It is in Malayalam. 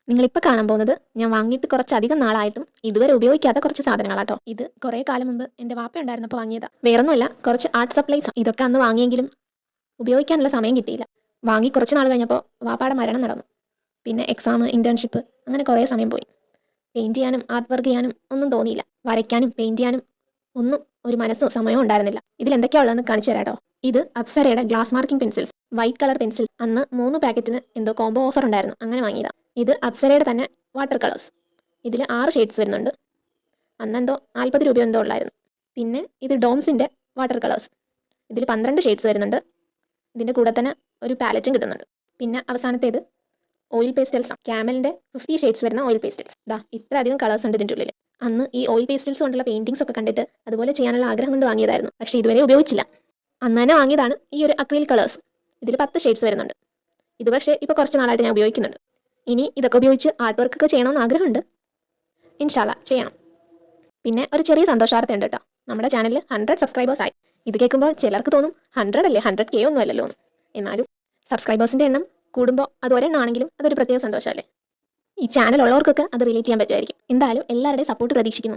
നിങ്ങളിപ്പോൾ കാണാൻ പോകുന്നത് ഞാൻ വാങ്ങിയിട്ട് കുറച്ചധികം നാളായിട്ടും ഇതുവരെ ഉപയോഗിക്കാത്ത കുറച്ച് സാധനങ്ങളാട്ടോ. ഇത് കുറേ കാലം മുമ്പ് എൻ്റെ വാപ്പ ഉണ്ടായിരുന്നപ്പോൾ വാങ്ങിയതാ. വേറൊന്നുമല്ല, കുറച്ച് ആർട്ട് സപ്ലൈസ്. ഇതൊക്കെ അന്ന് വാങ്ങിയെങ്കിലും ഉപയോഗിക്കാനുള്ള സമയം കിട്ടിയില്ല. വാങ്ങി കുറച്ച് നാൾ കഴിഞ്ഞപ്പോൾ വാപ്പാടെ മരണം നടന്നു. പിന്നെ എക്സാം, ഇന്റേൺഷിപ്പ്, അങ്ങനെ കുറേ സമയം പോയി. പെയിൻറ് ചെയ്യാനും ആർട്ട് വർക്ക് ചെയ്യാനും ഒന്നും തോന്നിയില്ല. വരയ്ക്കാനും പെയിൻറ് ചെയ്യാനും ഒന്നും ഒരു മനസ്സോ സമയമോ ഉണ്ടായിരുന്നില്ല. ഇതിൽ എന്തൊക്കെയാ ഉള്ളതെന്ന് കാണിച്ചു തരാട്ടോ. ഇത് അപ്സരയുടെ glass marking pencils, white colour pencil. അന്ന് 3 പാക്കറ്റിന് എന്തോ കോംബോ ഓഫർ ഉണ്ടായിരുന്നു, അങ്ങനെ വാങ്ങിയതാ. ഇത് അപ്സരയുടെ തന്നെ വാട്ടർ കളേഴ്സ്. ഇതിൽ 6 ഷെയ്ഡ്സ് വരുന്നുണ്ട്. അന്നെന്തോ 40 രൂപ എന്തോ ഉള്ളായിരുന്നു. പിന്നെ ഇത് ഡോംസിൻ്റെ വാട്ടർ കളേഴ്സ്. ഇതിൽ 12 ഷെയ്ഡ്സ് വരുന്നുണ്ട്. ഇതിൻ്റെ കൂടെ തന്നെ ഒരു പാലറ്റും കിട്ടുന്നുണ്ട്. പിന്നെ അവസാനത്തേത് ഓയിൽ പേസ്റ്റൽസ്. ക്യാമലിൻ്റെ 50 ഷെയ്ഡ്സ് വരുന്ന ഓയിൽ പേസ്റ്റൽസ്. ഇത്ര അധികം കളേഴ്സ് ഉണ്ട് ഇതിൻ്റെ ഉള്ളിൽ. അന്ന് ഈ ഓയിൽ പേസ്റ്റൽസ് കൊണ്ടുള്ള പെയിൻറ്റിങ്സ് ഒക്കെ കണ്ടിട്ട് അതുപോലെ ചെയ്യാനുള്ള ആഗ്രഹം കൊണ്ട് വാങ്ങിയതായിരുന്നു. പക്ഷേ ഇതുവരെ ഉപയോഗിച്ചില്ല. അന്ന് തന്നെ വാങ്ങിയതാണ് ഈ ഒരു അക്രിൽ കളേഴ്സ്. ഇതിൽ 10 ഷെയ്ഡ്സ് വരുന്നുണ്ട്. ഇത് പക്ഷേ ഇപ്പോൾ കുറച്ച് നാളായിട്ട് ഞാൻ ഉപയോഗിക്കുന്നുണ്ട്. ഇനി ഇതൊക്കെ ഉപയോഗിച്ച് ആർട്ട് വർക്ക് ഒക്കെ ചെയ്യണമെന്ന് ആഗ്രഹമുണ്ട്. ഇൻഷാ അല്ലാ ചെയ്യണം. പിന്നെ ഒരു ചെറിയ സന്തോഷവാർത്ത ഉണ്ട് കേട്ടോ. നമ്മുടെ ചാനലിൽ 100 സബ്സ്ക്രൈബേഴ്സ് ആയി. ഇത് കേൾക്കുമ്പോൾ ചിലർക്ക് തോന്നും 100 അല്ലേ, 100K ഒന്നും അല്ലല്ലോ എന്ന്. എന്നാലും സബ്സ്ക്രൈബേഴ്സിൻ്റെ എണ്ണം കൂടുമ്പോൾ അത് ഒരെണ്ണമാണെങ്കിലും അതൊരു പ്രത്യേക സന്തോഷമല്ലേ. ഈ ചാനൽ ഉള്ളവർക്കൊക്കെ അത് റിലേറ്റ് ചെയ്യാൻ പറ്റുമായിരിക്കും. എന്തായാലും എല്ലാവരുടെയും സപ്പോർട്ട് പ്രതീക്ഷിക്കുന്നു.